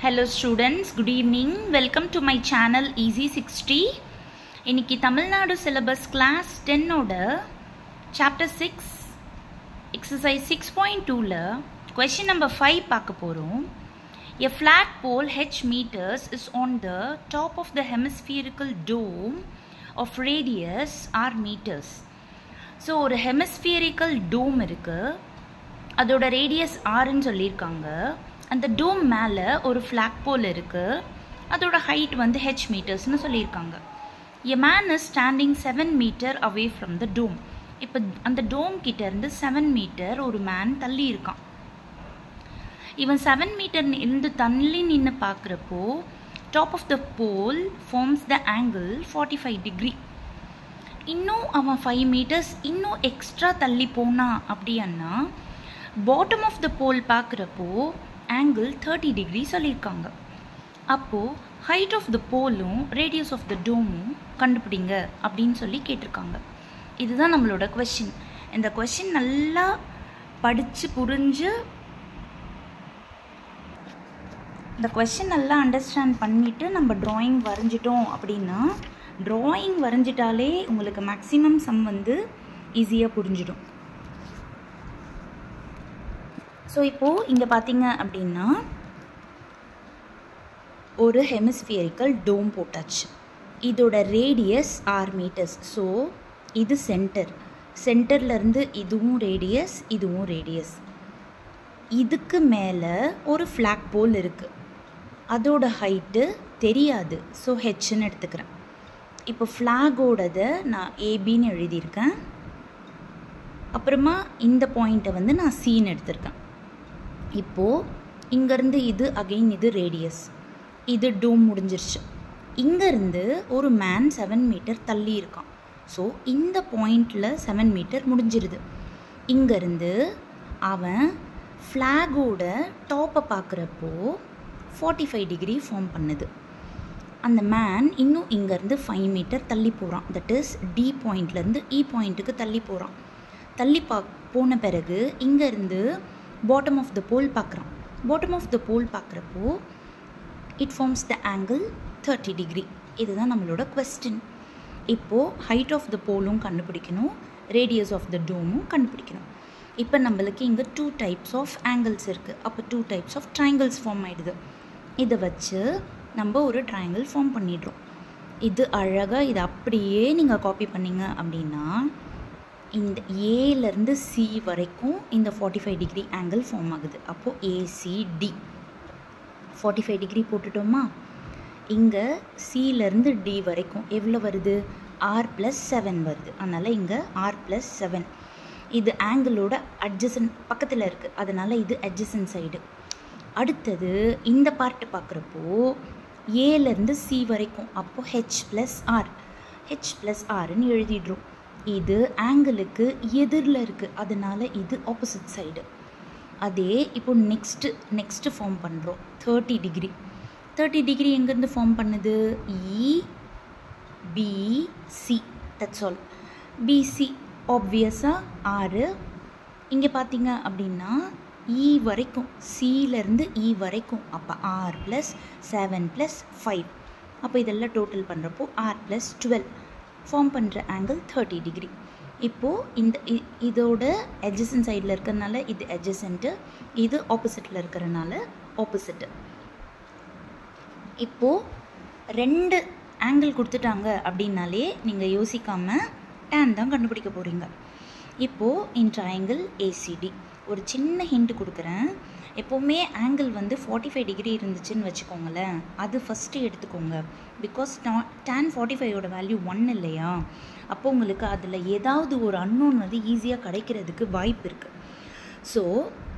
Hello students, good evening. Welcome to my channel Easy 60. இன்னைக்கு Tamil Nadu syllabus class 10 ஓட chapter 6 exercise 6.2ல question number 5 பார்க்க போறோம். A flagpole h meters is on the top of the hemispherical dome of radius r meters. So ஒரு hemispherical dome இருக்கு. அதோட radius r ன்னு சொல்லிருக்காங்க. அந்த டோம் மேலே ஒரு ஃப்ளாக் போல் இருக்குது. அதோட ஹைட் வந்து h மீட்டர்ஸ்னு சொல்லியிருக்காங்க. A man is standing 7 metre away from the dome. இப்போ அந்த டோம் கிட்டேருந்து 7 மீட்டர் ஒரு மேன் தள்ளி இருக்கான். இவன் 7 மீட்டர் இருந்து தள்ளி நின்று பார்க்குறப்போ top of the pole forms the angle 45 degree. இன்னும் அவன் 5 மீட்டர்ஸ் இன்னும் எக்ஸ்ட்ரா தள்ளி போனான் அப்படின்னா பாட்டம் ஆஃப் த போல் பார்க்குறப்போ ஆங்கிள் 30 டிகிரி சொல்லியிருக்காங்க. அப்போது ஹைட் ஆஃப் த போலும் ரேடியஸ் ஆஃப் த டோமும் கண்டுபிடிங்க அப்படின்னு சொல்லி கேட்டிருக்காங்க. இதுதான் நம்மளோட கொஸ்டின். இந்த கொஸ்டின் நல்லா படித்து புரிஞ்சு இந்த கொஸ்டின் நல்லா அண்டர்ஸ்டாண்ட் பண்ணிவிட்டு நம்ம ட்ராயிங் வரைஞ்சிட்டோம் அப்படின்னா ட்ராயிங் வரைஞ்சிட்டாலே உங்களுக்கு மேக்ஸிமம் சம் வந்து ஈஸியாக புரிஞ்சிடும். ஸோ இப்போது இங்கே பார்த்தீங்க அப்படின்னா ஒரு ஹெமிஸ்பியரிக்கல் டோம் போட்டாச்சு. இதோட ரேடியஸ் 6 மீட்டர்ஸ். ஸோ இது சென்டர்லேருந்து இதுவும் ரேடியஸ் இதுவும் ரேடியஸ். இதுக்கு மேலே ஒரு ஃப்ளாக் போல் இருக்குது. அதோட ஹைட்டு தெரியாது. ஸோ ஹெச்ன்னு எடுத்துக்கிறேன். இப்போ ஃப்ளாகோடதை நான் ஏபின்னு எழுதியிருக்கேன். அப்புறமா இந்த பாயிண்ட்டை வந்து நான் சின்னு எடுத்திருக்கேன். இப்போது இங்கேருந்து இது அகெயின் இது ரேடியஸ். இது டோம் முடிஞ்சிருச்சு. இங்கேருந்து ஒரு மேன் 7 மீட்டர் தள்ளி இருக்கான். ஸோ இந்த பாயிண்டில் 7 மீட்டர் முடிஞ்சிருது. இங்கேருந்து அவன் ஃப்ளாகோட டாப்பை பார்க்குறப்போ 45 டிகிரி ஃபார்ம் பண்ணுது. அந்த மேன் இன்னும் இங்கேருந்து 5 மீட்டர் தள்ளி போகிறான். தட் இஸ் டி பாயிண்ட்லேருந்து இ பாயிண்ட்டுக்கு தள்ளி போகிறான். தள்ளி போன பிறகு இங்கேருந்து பாட்டம் ஆஃப் த போல் பார்க்குறான். பாட்டம் ஆஃப் த போல் பார்க்குறப்போ it forms the angle 30 degree. இதுதான் நம்மளோட கொஸ்டின். இப்போது ஹைட் ஆஃப் த போலும் கண்டுபிடிக்கணும், ரேடியஸ் ஆஃப் த டோமும் கண்டுபிடிக்கணும். இப்போ நம்மளுக்கு இங்கே 2 டைப்ஸ் ஆஃப் ஆங்கிள்ஸ் இருக்குது. அப்போ 2 டைப்ஸ் ஆஃப் ட்ரையாங்கிள்ஸ் ஃபார்ம் ஆகிடுது. இதை வச்சு நம்ம ஒரு ட்ரையாங்கிள் ஃபார்ம் பண்ணிடுறோம். இது அழகாக இது அப்படியே நீங்கள் காப்பி பண்ணிங்க அப்படின்னா இந்த ஏலேருந்து சி வரைக்கும் இந்த 45 டிகிரி ஆங்கிள் ஃபார்ம் ஆகுது. அப்போது ஏசிடி 45 டிகிரி போட்டுட்டோமா. இங்கே சிலேருந்து டி வரைக்கும் எவ்வளோ வருது? r+7 வருது. அதனால் இங்கே r+7. இது ஆங்கிளோட அட்ஜசன்ட் பக்கத்தில் இருக்குது. அதனால் இது அட்ஜசன்ட் சைடு. அடுத்தது இந்த பார்ட்டு பார்க்குறப்போ ஏலேருந்து சி வரைக்கும் அப்போது h+r+rன்னு எழுதிடுறோம். இது ஆங்கிளுக்கு எதிரில் இருக்குது. அதனால் இது ஆப்போசிட் சைடு. அதே இப்போ நெக்ஸ்ட்டு ஃபார்ம் பண்ணுறோம் 30 டிகிரி. 30 டிகிரி எங்கேருந்து ஃபார்ம் பண்ணுது? பிசி. That's all. பிசி ஆப்வியஸாக 6. இங்கே பார்த்தீங்க அப்படின்னா இ வரைக்கும் சிலேருந்து இ வரைக்கும் அப்போ r+7+5. அப்போ இதெல்லாம் டோட்டல் பண்ணுறப்போ r+12 ஃபார்ம் பண்ணுற ஆங்கிள் 30 டிகிரி. இப்போது இதோட அட்ஜசன்ட் சைடில் இருக்கிறதுனால இது அட்ஜசன்ட்டு, இது ஆப்போசிட்டில் இருக்கிறதுனால ஆப்போசிட்டு. இப்போது 2 ஆங்கிள் கொடுத்துட்டாங்க அப்படின்னாலே நீங்கள் யோசிக்காமல் tan தான் கண்டுபிடிக்க போகிறீங்க. இப்போது இன் ட்ரையாங்கிள் ஏசிடி ஒரு சின்ன ஹிண்ட் கொடுக்குறேன். எப்போவுமே ஆங்கிள் வந்து 45 டிகிரி இருந்துச்சுன்னு வச்சுக்கோங்களேன், அது ஃபஸ்ட்டு எடுத்துக்கோங்க. பிகாஸ் tan 45ஓட வேல்யூ 1 இல்லையா? அப்போ உங்களுக்கு அதில் ஏதாவது ஒரு அன்னோன் வந்து ஈஸியாக கிடைக்கிறதுக்கு வாய்ப்பு இருக்குது. ஸோ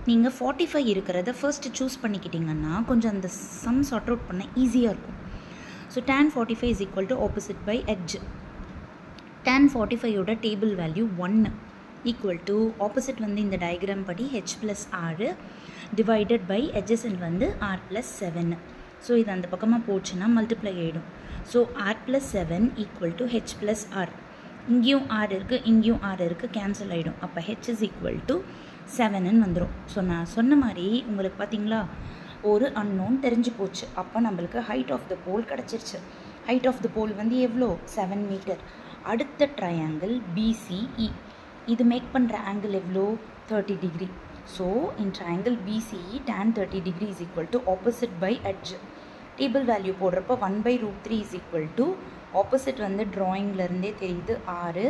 நீங்கள் 45 இருக்கிறத ஃபர்ஸ்ட்டு சூஸ் பண்ணிக்கிட்டிங்கன்னா கொஞ்சம் அந்த சம் சார்ட் அவுட் பண்ண ஈஸியாக இருக்கும். So tan 45 is equal to opposite by adj. tan 45ஓட table value 1 equal to opposite வந்து இந்த டயக்ராம் படி h+r டிவைடட் பை adjacent வந்து r+7. ஸோ இது அந்த பக்கமாக போச்சுன்னா மல்டிப்ளை ஆகிடும். So r+7 equal to h+r. இங்கேயும் r இருக்குது இங்கேயும் r இருக்குது, கேன்சல் ஆகிடும். அப்போ h இஸ் ஈக்குவல் டு 7ன்னு வந்துடும். ஸோ நான் சொன்ன மாதிரி உங்களுக்கு பார்த்தீங்களா ஒரு அன்னோன் தெரிஞ்சு போச்சு. அப்போ நம்மளுக்கு ஹைட் ஆஃப் த போல் கிடச்சிருச்சு. ஹைட் ஆஃப் த போல் வந்து எவ்வளோ? 7 மீட்டர். அடுத்த ட்ரையாங்கிள் பிசிஇ, இது மேக் பண்ணுற ஆங்கிள் எவ்வளோ? 30 degree. So in triangle PCE tan 30 degree is equal to opposite by edge. Table value போடுறப்போ 1/√3 இஸ் ஈக்குவல் டு ஆப்போசிட் வந்து ட்ராயிங்லேருந்தே தெரியுது 6,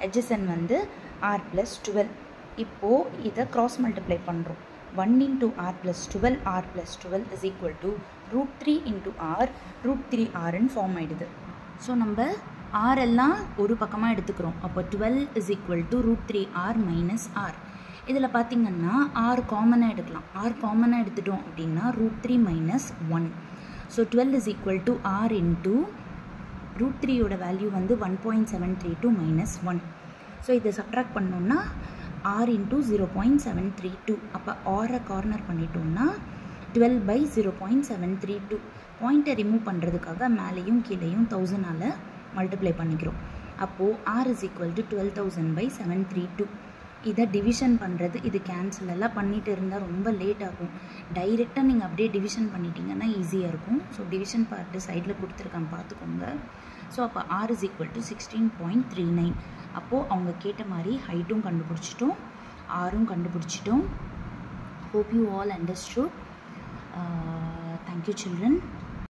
எட்ஜசன் வந்து r+12. இப்போது இதை க்ராஸ் மல்டிப்ளை பண்ணுறோம். 1 into r+12 r+12 is equal to √3 into r √3rன்னு form ஆகிடுது. So நம்ம r எல்லாம் ஒரு பக்கமாக எடுத்துக்கிறோம். அப்போ 12 is equal to √3r minus r. இதில் பார்த்திங்கன்னா r காமனாக எடுக்கலாம். r காமனாக எடுத்துட்டோம் அப்படின்னா √3 minus 1. So 12 is equal to r into √3யோட வேல்யூ வந்து 1.732 minus 1. ஸோ இதை சப்ட்ராக்ட் பண்ணோன்னா r into 0.732. அப்போ r கார்னர் பண்ணிட்டோம்னா 12/0.732. பாயிண்ட்டை ரிமூவ் பண்ணுறதுக்காக மேலேயும் கீழேயும் 1000ஆல் மல்டிப்ளை பண்ணிக்கிறோம். அப்போது r is equal to 12,000/732. இதை டிவிஷன் பண்ணுறது, இது கேன்சல் எல்லாம் பண்ணிட்டு இருந்தால் ரொம்ப லேட் ஆகும். டைரெக்டாக நீங்கள் அப்படியே டிவிஷன் பண்ணிட்டீங்கன்னா ஈஸியாக இருக்கும். ஸோ டிவிஷன் பார்ட்டு சைடில் கொடுத்துருக்காங்க, பார்த்துக்கோங்க. ஸோ அப்போ r is equal to 16.39. அப்போது அவங்க கேட்ட மாதிரி ஹைட்டும் கண்டுபிடிச்சிட்டோம், ஆரும் கண்டுபிடிச்சிட்டோம். Hope you all understood. Thank you children.